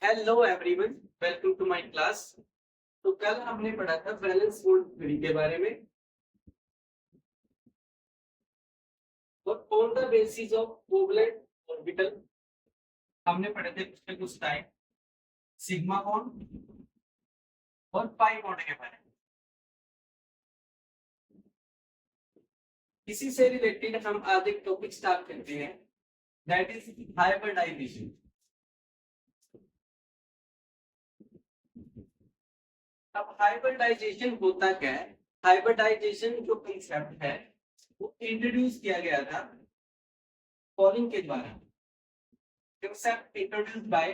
Hello everyone, welcome to my class. तो कल हमने पढ़ा था बैलेंस बोर्ड थ्योरी के बारे में और on the basis of covalent orbital हमने पढ़े थे पिछले कुछ टाइम सिग्मा बॉन्ड और पाई बॉन्ड के बारे में। इसी से रिलेटेड हम आज एक टॉपिक स्टार्ट करते हैं, दैट इज हाइब्रिडाइजेशन। अब हाइब्रिडाइजेशन होता क्या है? हाइब्रिडाइजेशन जो कंसेप्ट है वो इंट्रोड्यूस किया गया था पॉलिंग के द्वारा। Concept introduced by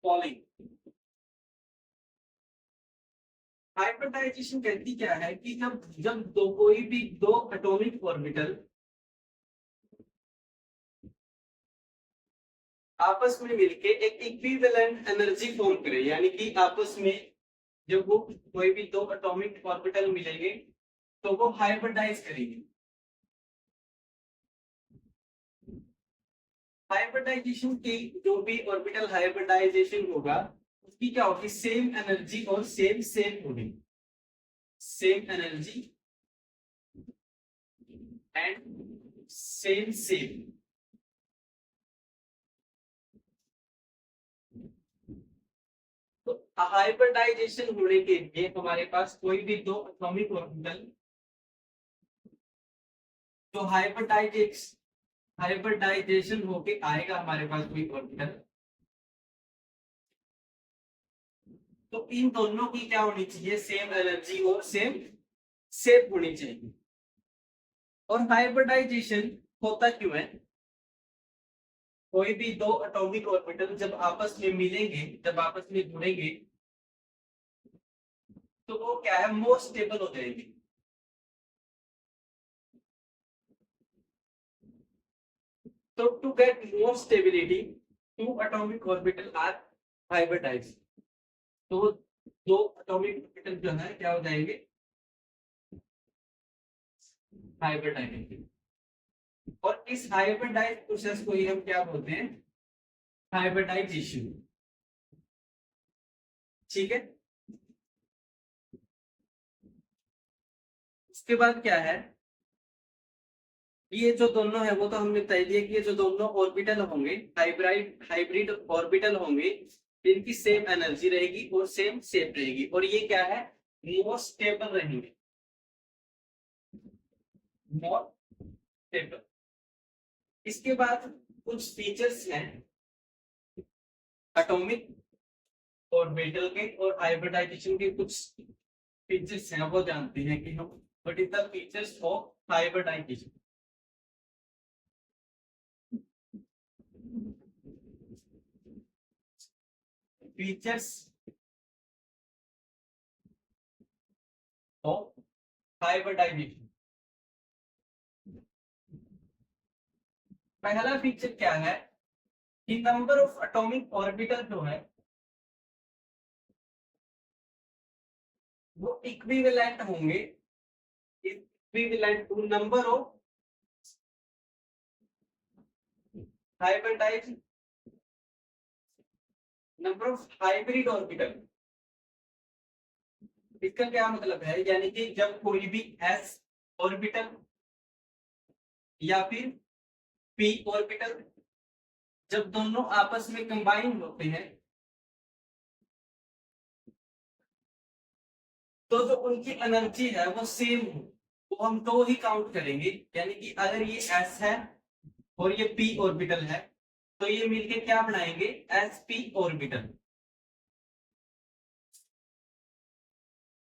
Pauling. Hybridization कहती क्या है कि जब जब दो कोई भी दो एटॉमिक ऑर्बिटल आपस में मिलके एक इक्विवेलेंट एनर्जी फॉर्म करे, यानी कि आपस में जब वो कोई भी दो एटॉमिक ऑर्बिटल मिलेंगे तो वो हाइब्रिडाइज करेंगे। हाइब्रिडाइजेशन की जो भी ऑर्बिटल हाइब्रिडाइजेशन होगा उसकी क्या होगी? सेम एनर्जी और सेम शेप होगी। Same energy and same shape. तो हाइब्रिडाइजेशन होने के लिए हमारे पास कोई भी दो एटॉमिक ऑर्बिटल जो हाइब्रिडाइजेशन होके आएगा हमारे पास कोई ऑर्बिटल, तो इन दोनों की क्या होनी चाहिए? सेम एनर्जी और सेम शेप होनी चाहिए। और हाइब्रिडाइजेशन होता क्यों है? कोई भी दो एटॉमिक ऑर्बिटल जब आपस में मिलेंगे, जब आपस में जुड़ेंगे तो वो क्या है? मोर स्टेबल हो जाएंगे। तो to get more stability to atomic orbital are hybridize. तो दो एटॉमिक ऑर्बिटल जो है क्या हो जाएंगे? हाइब्रिडाइज। और इस हाइब्रिडाइज प्रोसेस को ही हम क्या बोलते हैं? हाइब्रिडाइजेशन। ठीक है। उसके बाद क्या है? ये जो दोनों है वो तो हमने तय दिया कि ये जो दोनों ऑर्बिटल होंगे, हाइब्रिड ऑर्बिटल होंगे, इनकी सेम एनर्जी रहेगी और सेम शेप रहेगी और ये क्या है? मोर स्टेबल रहेंगे। More stable. इसके बाद कुछ फीचर्स हैं एटॉमिक ऑर्बिटल के और हाइब्रिडाइजेशन के। कुछ फीचर्स हैं वो जानते हैं कि हम what is the features of hybridization. Features of hybridization. पहला फीचर क्या है कि नंबर ऑफ एटॉमिक ऑर्बिटल जो है वो इक्विवेलेंट होंगे, equivalent to number of hybridize, number of hybrid orbital. इसका क्या मतलब है? यानी कि जब कोई भी एस ऑर्बिटल या फिर पी ऑर्बिटल जब दोनों आपस में कंबाइन होते हैं तो जो उनकी एनर्जी है वो सेम हो, वो हम दो ही काउंट करेंगे। यानी कि अगर ये एस है और ये पी ऑर्बिटल है तो ये मिलके क्या बनाएंगे? S P orbital.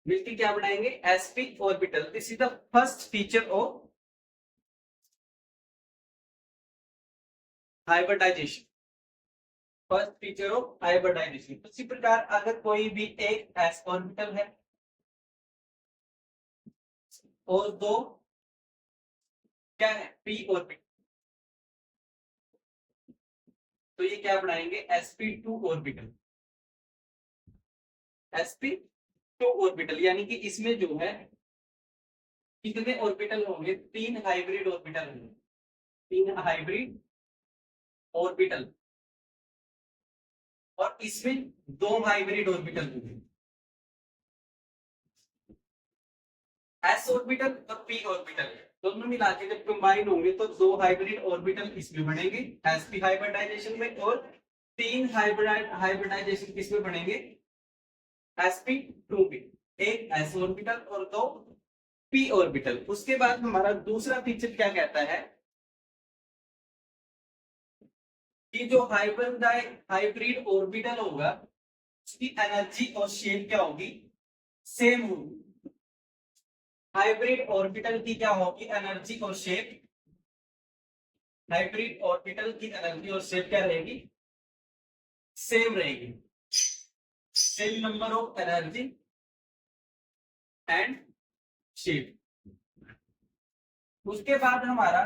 मिलके क्या बनाएंगे? S P orbital. This is the first feature of hybridization. First feature of hybridization. उसी प्रकार अगर कोई भी एक एस ऑर्बिटल है और दो क्या है? पी ऑर्बिटल, तो ये क्या बनाएंगे? sp2 orbital. sp2 ऑर्बिटल यानी कि इसमें जो है कितने ऑर्बिटल होंगे? तीन हाइब्रिड ऑर्बिटल होंगे। तीन हाइब्रिड ऑर्बिटल, और इसमें दो हाइब्रिड ऑर्बिटल होंगे, एस ऑर्बिटल और पी ऑर्बिटल, दोनों मिला के जब कंबाइन होंगे तो दो हाइब्रिड ऑर्बिटल इसमें बनेंगे एसपी हाइब्रिडाइजेशन में, और तीन हाइब्रिडाइजेशन किसमें बनेंगे, sp2 में, एक s ऑर्बिटल और दो p ऑर्बिटल। उसके बाद हमारा दूसरा फीचर क्या कहता है कि जो हाइब्रिड ऑर्बिटल होगा उसकी एनर्जी और शेप क्या होगी, सेम होगी। हाइब्रिड ऑर्बिटल की क्या होगी, एनर्जी और शेप, हाइब्रिड ऑर्बिटल की एनर्जी और शेप क्या रहेगी, सेम रहेगी, same number of energy and shape. उसके बाद हमारा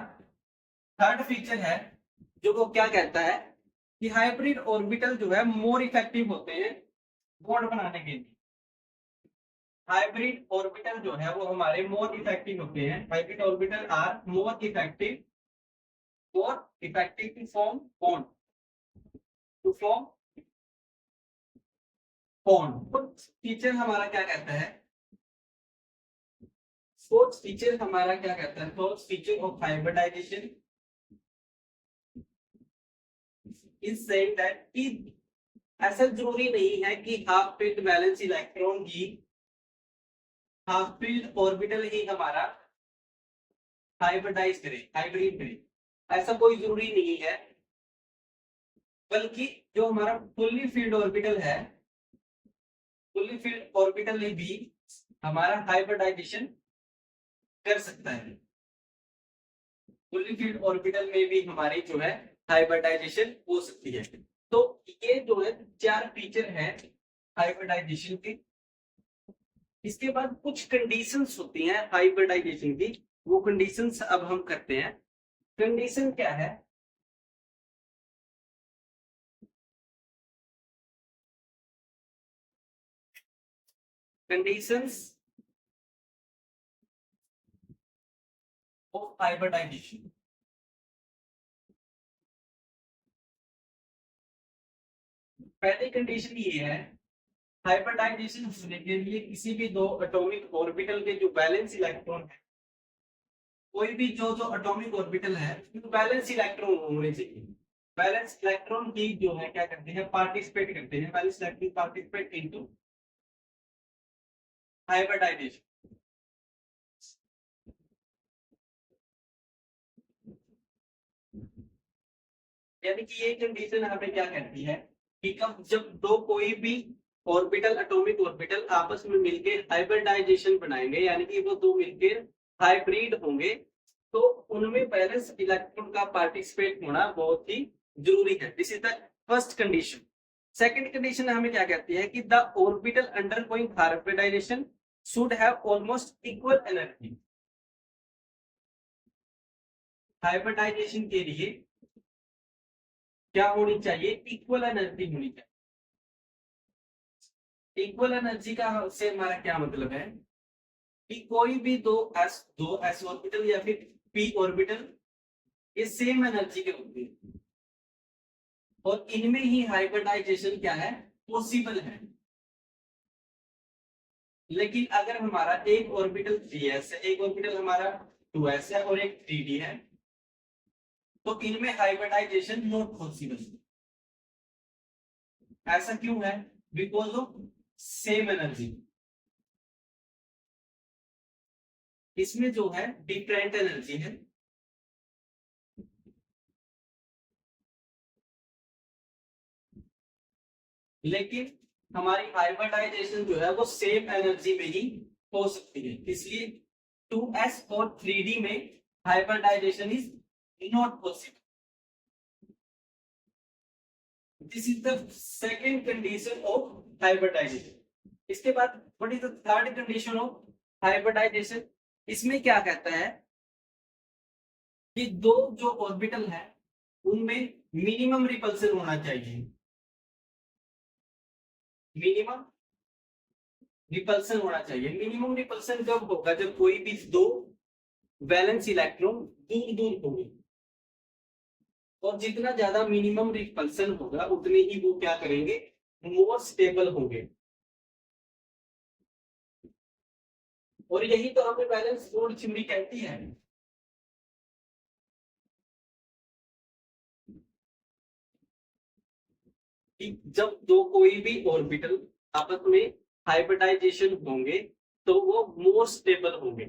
थर्ड फीचर है जो वो क्या कहता है कि हाइब्रिड ऑर्बिटल जो है मोर इफेक्टिव होते हैं बॉन्ड बनाने के लिए। हाइब्रिड ऑर्बिटल जो है वो हमारे मोर इफेक्टिव होते हैं, hybrid orbital are more effective to form bond, to form bond. Feature हमारा क्या कहता है, फोर्थ फीचर हमारा क्या कहता है, fourth feature of hybridization is saying that कि ऐसा जरूरी नहीं है कि हाफ फील्ड बैलेंस इलेक्ट्रॉन ही, हाफ फील्ड ऑर्बिटल ही हमारा हाइब्रिडाइज करे, हाइब्रिड करे, ऐसा कोई जरूरी नहीं है। बल्कि जो हमारा फुल्ली फील्ड ऑर्बिटल है, फुल्ली फील्ड ऑर्बिटल में भी हमारा हाइब्रिडाइजेशन कर सकता है, फुल्ली फील्ड ऑर्बिटल में भी हमारी जो है हाइब्रिडाइजेशन हो सकती है। तो ये जो है चार फीचर है हाइब्रिडाइजेशन के। इसके बाद कुछ कंडीशंस होती हैं हाइब्रिडाइजेशन की, वो कंडीशंस अब हम करते हैं। कंडीशन क्या है, कंडीशंस ऑफ हाइब्रिडाइजेशन। पहली कंडीशन ये है, हाइब्रिडाइजेशन होने के लिए किसी भी दो एटॉमिक ऑर्बिटल के जो बैलेंस इलेक्ट्रॉन है, कोई भी जो एटॉमिक ऑर्बिटल है तो बैलेंस इलेक्ट्रॉन होने चाहिए। बैलेंस इलेक्ट्रॉन की जो है क्या करते हैं, पार्टिसिपेट करते हैं, valence electron participate into hybridization. यानी कि ये कंडीशन हमें क्या कहती है कि कब जब दो कोई भी ऑर्बिटल, एटॉमिक ऑर्बिटल आपस में मिलकर हाइब्रिडाइजेशन बनाएंगे, यानी कि वो दो मिलकर हाइब्रिड होंगे, तो उनमें बैलेंस इलेक्ट्रॉन का पार्टिसिपेट होना बहुत ही जरूरी है। This is the first condition. Second condition हमें क्या कहती है कि the orbital undergoing hybridization should have almost equal energy. Hybridization के लिए क्या होनी चाहिए, इक्वल एनर्जी होनी चाहिए। इक्वल एनर्जी का से हमारा क्या मतलब है कि कोई भी दो एस ऑर्बिटल या फिर पी ऑर्बिटल ये सेम एनर्जी के होते हैं और इनमें ही हाइब्रिडाइजेशन क्या है, पॉसिबल है। लेकिन अगर हमारा एक ऑर्बिटल 3s है, एक ऑर्बिटल हमारा 2s है और एक 3d है, तो इनमें हाइब्रिडाइजेशन नॉट पॉसिबल। ऐसा क्यों है, बिकॉज ऑफ सेम एनर्जी। इसमें जो है डिफरेंट एनर्जी है, लेकिन हमारी हाइब्रिडाइजेशन जो है वो सेम एनर्जी में ही हो सकती है। इसलिए 2s और 3d में hybridization is not possible. This is the second condition of hybridization. इसके बाद what is the third condition of hybridization. इसमें क्या कहता है कि दो जो ऑर्बिटल है उनमें मिनिमम रिपल्सन होना चाहिए। मिनिमम रिपल्सन होना चाहिए। मिनिमम रिपल्सन कब होगा, जब कोई भी दो वैलेंस इलेक्ट्रॉन दूर दूर होंगे और जितना ज्यादा मिनिमम रिपल्सन होगा उतने ही वो क्या करेंगे, मोर स्टेबल होंगे। और यही तो हमें बैलेंस बोर्ड थ्योरी कहती है। कि जब दो कोई भी ऑर्बिटल आपस में हाइब्रिडाइजेशन होंगे तो वो मोर स्टेबल होंगे।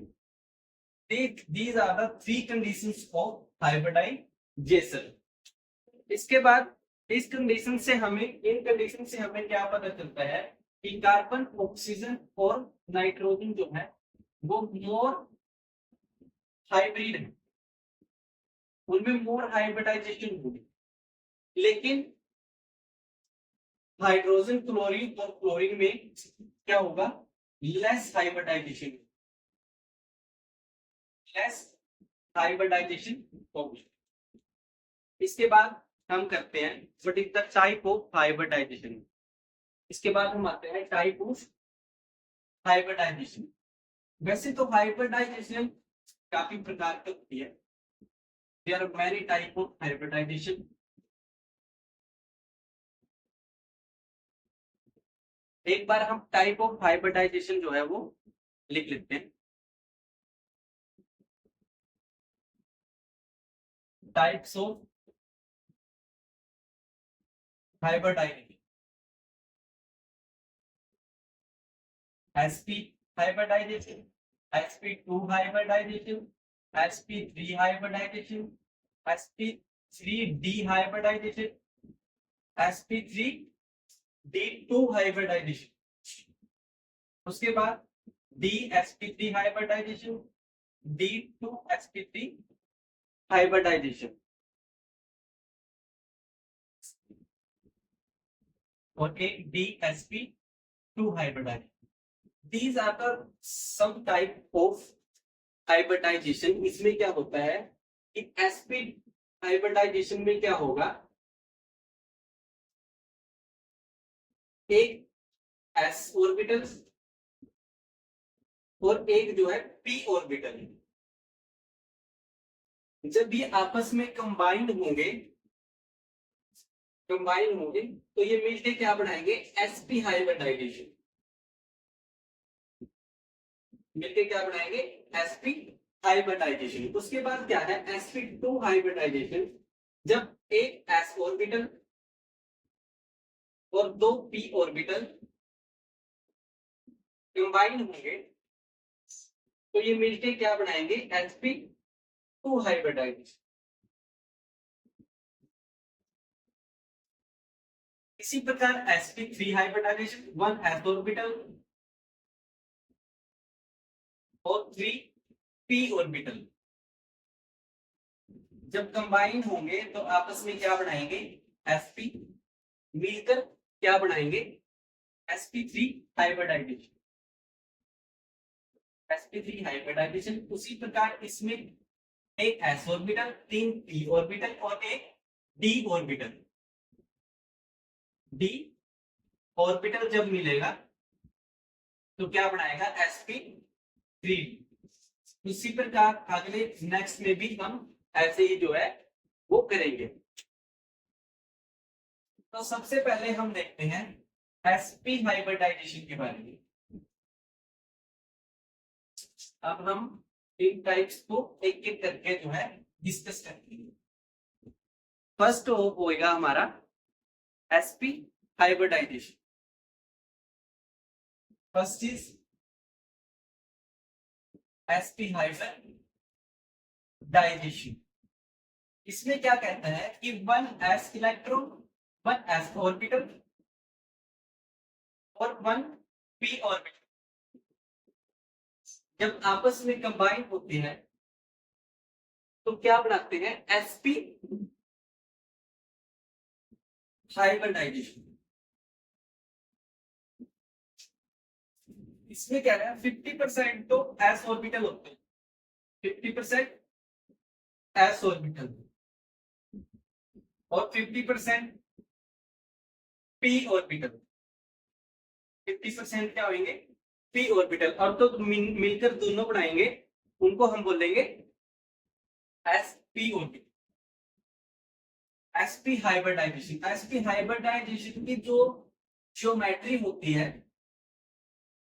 These are the three conditions of hybridization. इसके बाद इस कंडीशन से हमें, इन कंडीशन से हमें क्या पता चलता है कि कार्बन, ऑक्सीजन और नाइट्रोजन जो है वो मोर हाइब्रिड है, उनमें मोर हाइब्रिडाइजेशन होगी। लेकिन हाइड्रोजन, क्लोरीन और क्लोरीन में क्या होगा, लेस हाइब्रिडाइजेशन, लेस हाइब्रिडाइजेशन होगी। इसके बाद हम करते हैं what is the type of hybridization. इसके बाद हम आते हैं टाइप ऑफ हाइब्रिडाइजेशन। वैसे तो हाइब्रिडाइजेशन काफी प्रकार की होती है, there are many type of hybridization. एक बार हम टाइप ऑफ हाइब्रिडाइजेशन जो है वो लिख लेते हैं। Types of hybridization, sp hybridization, sp2 hybridization, sp3 hybridization, sp3d hybridization, sp3d2 hybridization, उसके बाद dsp3 hybridization, d2sp3 hybridization और एक dsp2 hybridization। These are the some type of hybridization। इसमें क्या होता है कि sp हाइब्रिडाइजेशन में क्या होगा, एक s ऑर्बिटल और एक जो है p ऑर्बिटल, जब ये आपस में कंबाइंड होंगे तो ये मिलके क्या बनाएंगे, sp हाइब्रिडाइजेशन, मिलके क्या बनाएंगे, sp हाइब्रिडाइजेशन। उसके बाद क्या है, sp2 हाइब्रिडाइजेशन, जब एक s ऑर्बिटल और दो p ऑर्बिटल कंबाइन होंगे तो ये मिलके क्या बनाएंगे, sp2 हाइब्रिडाइजेशन। इसी प्रकार sp3 hybridisation, one s orbital और 3 p ऑर्बिटल जब कंबाइन होंगे तो आपस में क्या बनाएंगे, sp, मिलकर क्या बनाएंगे, sp3 हाइब्रिडाइजेशन, sp3 हाइब्रिडाइजेशन। उसी प्रकार इसमें एक s ऑर्बिटल, 3 p ऑर्बिटल और एक d ऑर्बिटल, d ऑर्बिटल जब मिलेगा तो क्या बनाएगा, sp3। उसी प्रकार अगले नेक्स्ट में भी हम ऐसे ही जो है वो करेंगे। तो सबसे पहले हम देखते हैं sp हाइब्रिडाइजेशन के बारे में। अब हम इन टाइप्स को एक एक करके जो है डिस्कस करेंगे। फर्स्ट होएगा हमारा sp hybridization. First is sp hybridization. इसमें क्या कहता है कि one s electron, one s orbital और वन p ऑर्बिटल जब आपस में कंबाइन होते हैं तो क्या बनाते हैं, sp हाइब्रिडाइजेशन। इसमें क्या है, 50% तो s ऑर्बिटल होते हैं, 50% s ऑर्बिटल और 50% p ऑर्बिटल, 50% क्या होंगे, p ऑर्बिटल, और तो मिलकर दोनों बनाएंगे, उनको हम बोलेंगे sp orbital. sp hybridization, sp hybridization की जो ज्योमेट्री होती है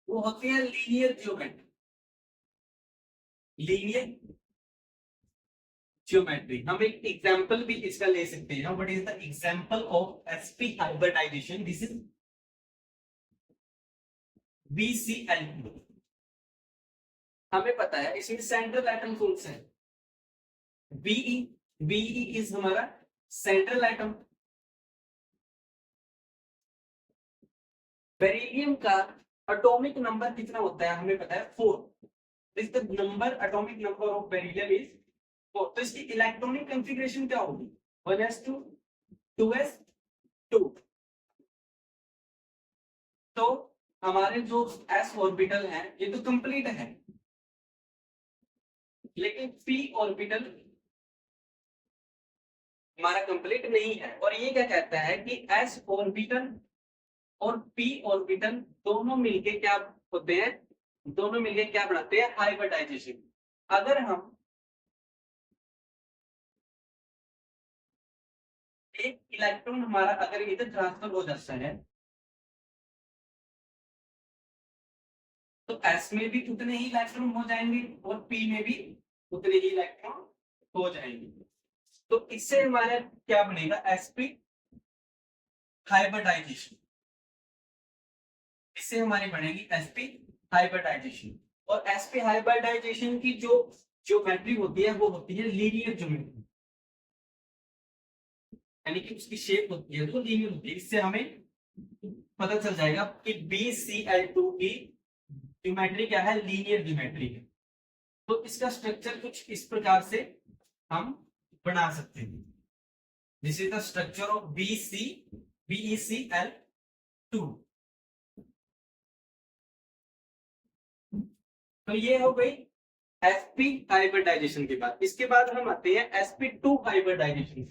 वो होती है लीनियर ज्योमेट्री, लीनियर ज्योमेट्री। हम एक एग्जांपल भी इसका ले सकते हैं। What is the example of sp hybridization? This is BCl2। हमें पता है इसमें सेंट्रल एटम कौन सा है? Be। Be इज हमारा सेंट्रल एटम। बेरिलियम का एटॉमिक नंबर कितना होता है हमें पता है 4। This the number, atomic number of beryllium is 4। तो इसकी इलेक्ट्रॉनिक कॉन्फ़िगरेशन क्या होगी? 1s2 2s2। तो हमारे जो s ऑर्बिटल है ये तो कंप्लीट है, लेकिन p ऑर्बिटल हमारा कंप्लीट नहीं है। और ये क्या कहता है कि s ऑर्बिटल और p ऑर्बिटल दोनों मिलके क्या होते हैं? दोनों मिलके क्या बनाते हैं? हाइब्रिडाइजेशन। अगर हम एक इलेक्ट्रॉन हमारा अगर इधर ट्रांसफर हो जाता है तो s में भी उतने ही इलेक्ट्रॉन हो जाएंगे और p में भी उतने ही इलेक्ट्रॉन हो जाएंगे। तो इससे हमारा क्या बनेगा? sp hybridization. इससे हमारी बनेगी sp हाइब्रिडाइजेशन। और sp हाइब्रिडाइजेशन की जो ज्योमेट्री होती है वो होती है लीनियर ज्योमेट्री, यानी कि उसकी शेप होती है तो लीनियर होती है। इससे हमें पता चल जाएगा कि BCl2 की ज्योमेट्री क्या है? लीनियर ज्योमेट्री है। तो इसका स्ट्रक्चर कुछ इस प्रकार से हम बना सकते हैं। This is the structure of BeCl2। तो ये हो गई sp हाइब्रिडाइजेशन के बाद। इसके बाद हम आते हैं sp2 हाइब्रिडाइजेशन।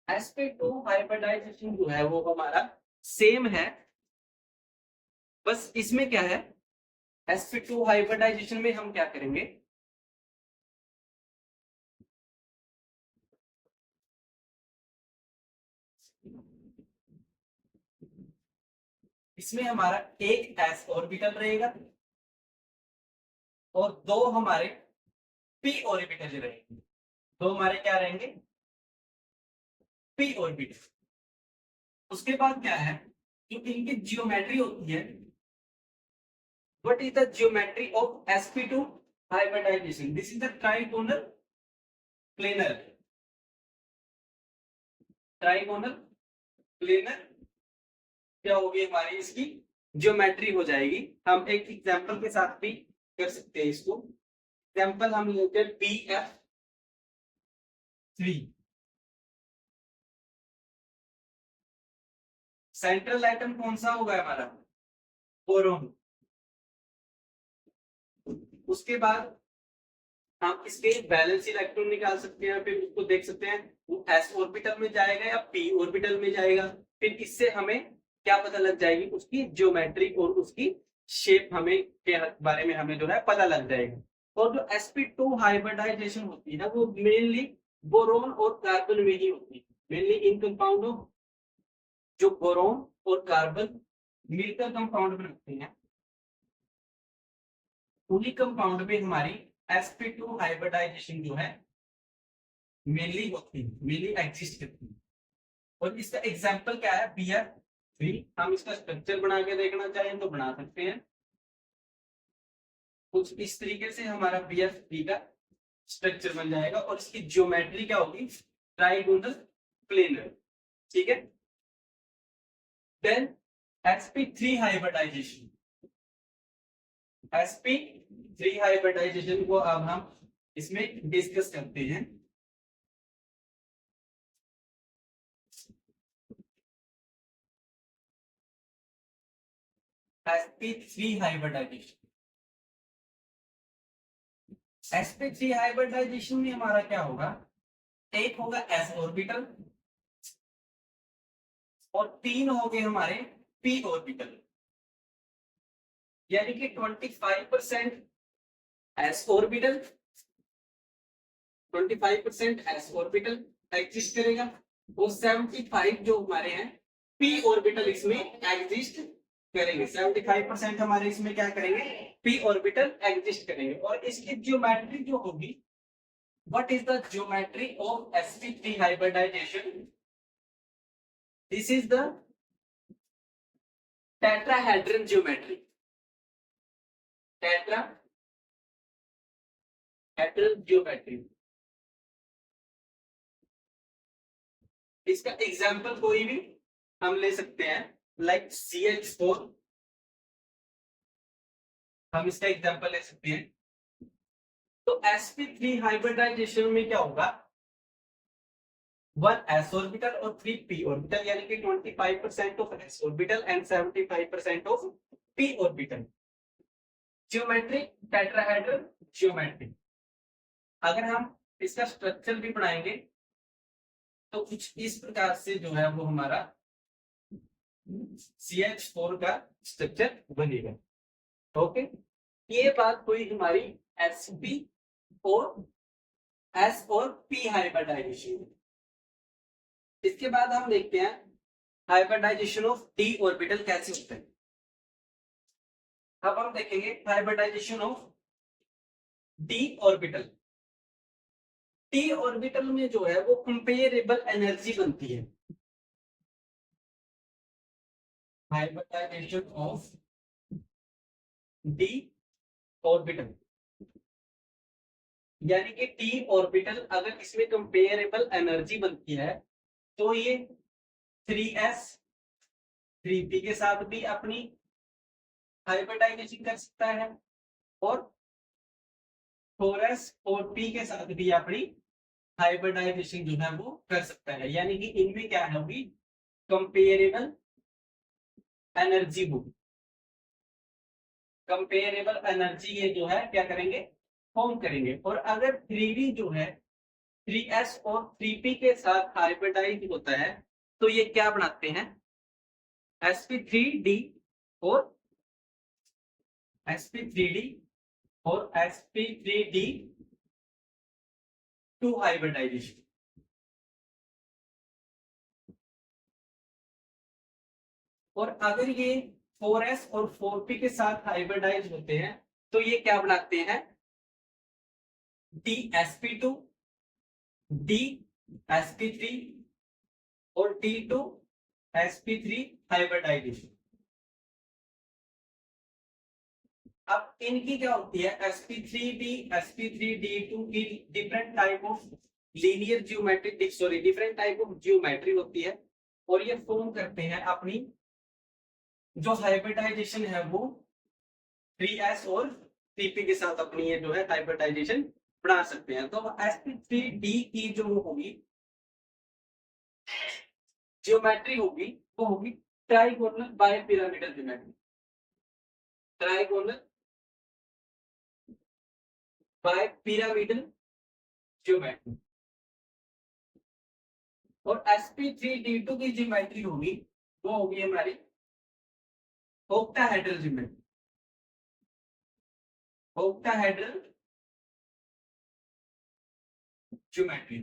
sp2 हाइब्रिडाइजेशन जो है वो हमारा सेम है, बस इसमें क्या है? sp2 हाइब्रिडाइजेशन में हम क्या करेंगे? इसमें हमारा एक s ऑर्बिटल रहेगा और दो हमारे p ऑर्बिटल रहेंगे। दो हमारे क्या रहेंगे? p orbital. उसके बाद क्या है? जो इनकी जियोमेट्री होती है, what is the geometry of sp2 hybridization? This is the trigonal planar. Trigonal planar क्या होगी हमारी? इसकी ज्योमेट्री हो जाएगी। हम एक एग्जांपल के साथ भी कर सकते हैं इसको। एग्जांपल हम लेते हैं BF3। सेंट्रल एटम कौन सा होगा हमारा? बोरोन। उसके बाद हम इसके बैलेंस इलेक्ट्रॉन निकाल सकते हैं, फिर उसको देख सकते हैं वो s ऑर्बिटल में जाएगा या p ऑर्बिटल में जाएगा। फिर इससे हमें क्या पता लग जाएगी? उसकी ज्योमेट्री और उसकी शेप हमें के बारे में हमें जो है पता लग जाएगा। और जो sp2 हाइब्रिडाइजेशन होती है वो मेनली बोरोन और कार्बन में ही होती है। मेनली इन कंपाउंड ऑफ जो बोरोन और कार्बन मिलकर कंपाउंड बनाते हैं, उन्हीं कंपाउंड में हमारी sp2 हाइब्रिडाइजेशन जो है मेनली होती है, मेनली एग्जिस्ट करती है। और इसका एग्जांपल क्या है? BF3। हम इसका स्ट्रक्चर बना के देखना चाहें तो बना सकते हैं। कुछ इस तरीके से हमारा BF3 का स्ट्रक्चर बन जाएगा और इसकी ज्योमेट्री क्या होगी? Trigonal planar. ठीक है। Then sp3 hybridisation. sp3 hybridisation को अब हम इसमें डिस्कस करते हैं। sp3 hybridisation. sp3 हाइब्रिडाइजेशन में हमारा क्या होगा? एक होगा s ऑर्बिटल और तीन हो गए हमारे p ऑर्बिटल, यानी कि 25% s orbital 25% s orbital exist करेगा और 75 जो हमारे हैं p ऑर्बिटल इसमें एग्जिस्ट करेंगे। 75% हमारे इसमें क्या करेंगे, p ऑर्बिटल एग्जिस्ट करेंगे। और इसकी ज्योमेट्री जो होगी, what is the geometry of sp3 hybridization? This is the tetrahedron geometry. Tetrahedron geometry, इसका एग्जाम्पल कोई भी हम ले सकते हैं, लाइक CH4, हम इसका एग्जाम्पल ले सकते हैं। तो sp3 हाइब्रिडाइजेशन में क्या होगा, 1 s ऑर्बिटल और 3 p ऑर्बिटल, यानी कि 25% of s orbital and 75% of p orbital. Geometry tetrahedral geometry. अगर हम इसका स्ट्रक्चर भी पढ़ाएंगे तो कुछ इस प्रकार से जो है वो हमारा CH4 का स्ट्रक्चर बनेगा। ओके, ये बात हुई हमारी sp और s और p हाइब्रिडाइजेशन। इसके बाद हम देखते हैं हाइब्रिडाइजेशन ऑफ d ऑर्बिटल कैसे होता है। अब हम देखेंगे hybridization of d orbital. d orbital में जो है वो कंपेरेबल एनर्जी बनती है। हाइब्रिडाइजेशन ऑफ d ऑर्बिटल, यानी कि d ऑर्बिटल अगर इसमें कंपेरेबल एनर्जी बनती है तो ये 3s 3p के साथ भी अपनी हाइब्रिडाइजेशन कर सकता है और 4s 4p के साथ भी अपनी हाइब्रिडाइजेशन जो है वो कर सकता है। यानी कि इनमें क्या होगी, कंपेरेबल एनर्जी होगी। कंपेरेबल एनर्जी ये जो है क्या करेंगे, फॉर्म करेंगे। और अगर 3d जो है 3s और 3p के साथ हाइब्रिडाइज होता है तो ये क्या बनाते हैं, sp3d और sp3d और sp3d2 हाइब्रिडाइजेशन। और अगर ये 4s और 4p के साथ हाइब्रिडाइज होते हैं तो ये क्या बनाते हैं, dsp2 dsp3 और d2sp3 हाइब्रिडाइजेशन। अब इनकी क्या होती है, sp3d sp3d2 की different type of linear geometry, sorry different type of geometry होती है और ये फॉर्म करते हैं अपनी जो हाइब्रिडाइजेशन है वो 3s और 3p के साथ अपनी ये जो है हाइब्रिडाइजेशन बना सकते हैं। तो sp3d की जो होगी ज्योमेट्री होगी वो होगी trigonal bipyramidal geometry. Trigonal bipyramidal geometry. और sp3d2 की ज्योमेट्री होगी वो होगी हमारी ऑक्टाहेड्रल ज्योमेट्री। Octahedral geometry.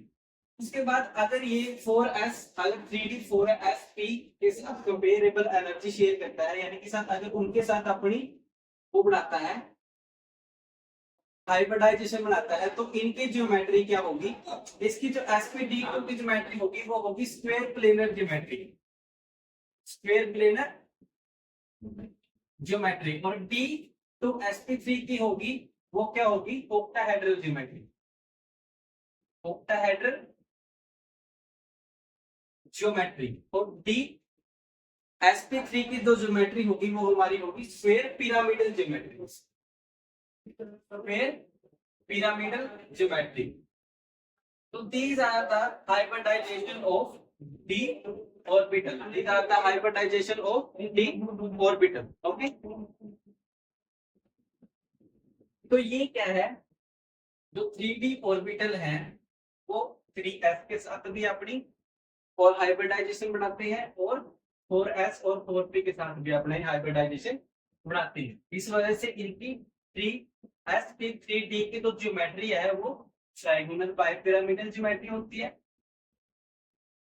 उसके बाद अगर ये 4s अगर 3d 4sp के साथ कंपेरेबल एनर्जी शेयर करता है, यानी कि साथ अगर उनके साथ अपनी वो बनाता है हाइब्रिडाइजेशन बनाता है, तो इनकी ज्योमेट्री क्या होगी, इसकी जो sp3d2 की ज्योमेट्री होगी वो होगी square planar geometry. Square planar geometry. और d तो sp3 की होगी वो क्या होगी, ऑक्टाहेड्रल ज्योमेट्री। Octahedral geometry. और d sp3 की जो ज्योमेट्री होगी वो हमारी होगी square pyramidal geometry. Square pyramidal geometry. तो these are the hybridization of d orbital. These are the hybridization of d orbital. Okay. तो ये क्या है, जो 3d ऑर्बिटल है वो 3s के साथ भी अपनी और हाइब्रिडाइजेशन बनाते हैं और 4s और 4p के साथ भी अपने हाइब्रिडाइजेशन बनाते हैं। इस वजह से इनकी 3s की 3d की जो ज्योमेट्री है वो ट्राइगोनल बाइपिरामिडल ज्योमेट्री होती है,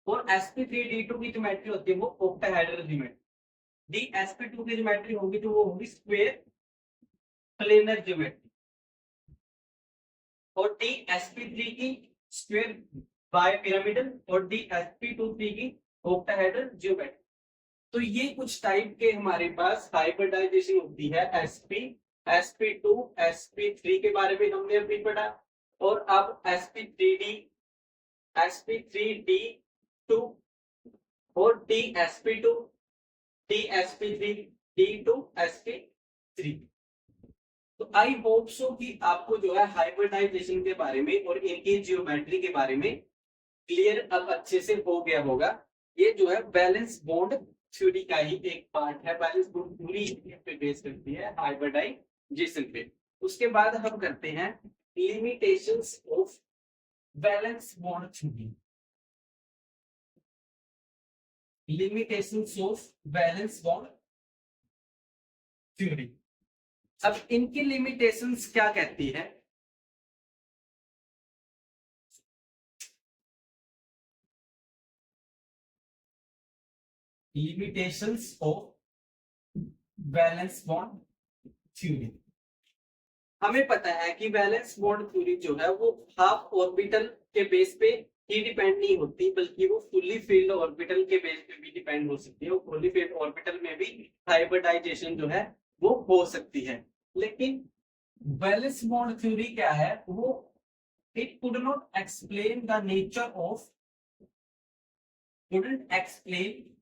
और sp3d2 की ज्योमेट्री होती है वो ऑक्टाहेड्रल ज्योमेट्री। dsp2 की ज्योमेट्री होगी तो वो होगी स्क्वायर प्लेनर ज्योमेट्री, और dsp3 की स्क्वायर बाइपिरामिडल, और dsp23 की ऑक्टाहेड्रल ज्योमेट्री। तो ये कुछ टाइप के हमारे पास हाइब्रिडाइजेशन होती है। sp2 sp3 के बारे में हमने अभी पढ़ा, और अब sp3d2 और dsp2 dsp3 d2 sp3। तो आई होप सो कि आपको जो है हाइब्रिडाइजेशन के बारे में और इनकी जियोमेट्री के बारे में क्लियर अब अच्छे से हो गया होगा। ये जो है बैलेंस बॉन्ड थ्योरी का ही एक पार्ट है, बैलेंस बॉन्ड थ्योरी पे बेस करती है हाइब्रिडाइजेशन पे। उसके बाद हम करते हैं limitations of valence bond theory. Limitations of valence bond theory. अब इनकी लिमिटेशंस क्या कहती है? Limitations of valence bond theory. हमें पता है कि बैलेंस बॉन्ड थ्योरी जो है वो हाफ ऑर्बिटल के बेस पे ही डिपेंड नहीं होती, बल्कि वो फुल्ली फील्ड ऑर्बिटल के बेस पे भी डिपेंड हो सकती है। फुल्ली फील्ड ऑर्बिटल में भी हाइब्रिडाइजेशन जो है वो हो सकती है। लेकिन बैलेंस बॉन्ड थ्योरी क्या है, वो it could not explain the nature of couldn't explain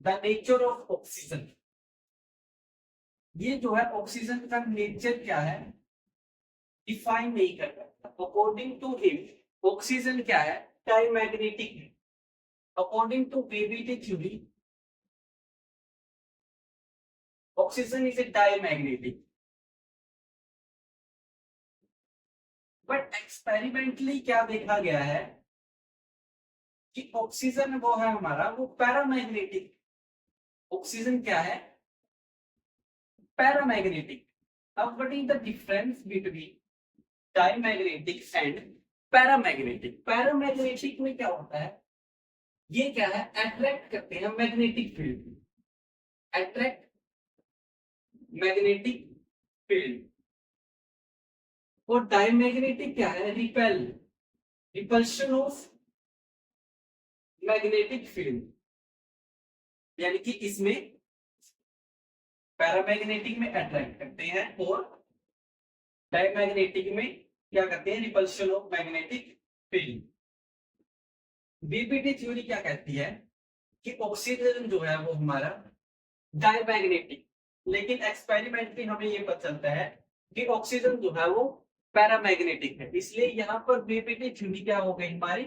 the nature of oxygen। ये जो है ऑक्सीजन का नेचर क्या है डिफाइन नहीं कर पाता। अकॉर्डिंग टू हिम ऑक्सीजन क्या है, डायमैग्नेटिक है। According to VBT theory oxygen is a diamagnetic. But experimentally क्या देखा गया है कि ऑक्सीजन वो है हमारा वो पैरामैग्नेटिक। ऑक्सीजन क्या है, पैरामैग्नेटिक। अब what is the difference between diamagnetic and paramagnetic? Paramagnetic में क्या होता है, ये क्या है, अट्रैक्ट करते हैं magnetic field, attract magnetic field. और डायमैग्नेटिक क्या है, repel, repulsion of magnetic field. यानी कि इसमें पैरामैग्नेटिक में अट्रैक्ट करते हैं और डायमैग्नेटिक में क्या करते हैं, repulsion of magnetic field. BPT theory क्या कहती है कि ऑक्सीजन जो है वो हमारा डायमैग्नेटिक, लेकिन एक्सपेरिमेंटली हमें ये पता चलता है कि ऑक्सीजन जो है वो पैरामैग्नेटिक है। इसलिए यहाँ पर बीपीटी थ्योरी क्या हो गई हमारी,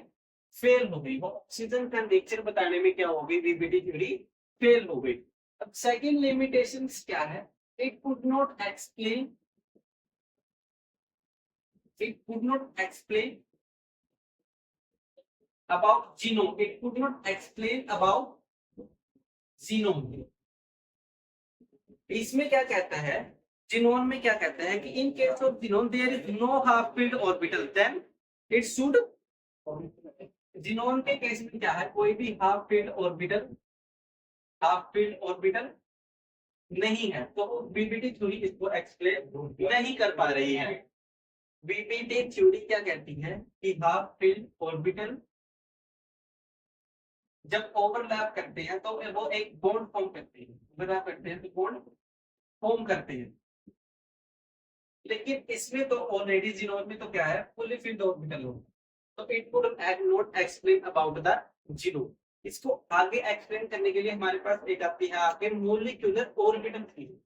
फेल हो गई। वो ऑक्सीजन का नेचर बताने में क्या हो गई, बीपीटी थ्योरी फेल हो गई। अब सेकंड लिमिटेशंस क्या है, it could not explain, it could not explain about genome, it could not explain about genome। इसमें क्या कहता है, जीनोम में क्या कहता है कि in case of xenon there is no half filled orbital, then it should, xenon के केस में क्या है, कोई भी half filled orbital, half filled orbital नहीं है, तो बीपीटी थ्योरी इसको एक्सप्लेन नहीं कर पा रही है। बीपीटी थ्योरी क्या कहती है कि हाफ फील्ड ऑर्बिटल जब ओवरलैप करते हैं तो वो एक बॉन्ड फॉर्म करते हैं, ओवरलैप करते हैं तो बॉन्ड फॉर्म करते हैं। लेकिन इसमें तो ऑलरेडी जीनोम में तो क्या है, फुली फील्ड ऑर्बिटल हो, तो it could not explain about the genome. इसको आगे एक्सप्लेन करने के लिए हमारे पास एक आती है आगे मोलिक्यूलर ऑर्बिटल थ्योरी।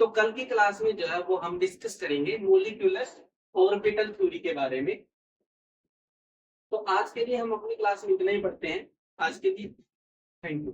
तो कल की क्लास में जो है वो हम डिस्कस करेंगे मोलिक्यूलर ऑर्बिटल थ्योरी के बारे में। तो आज के लिए हम अपनी क्लास में इतना ही पढ़ते हैं। आज के लिए थैंक यू।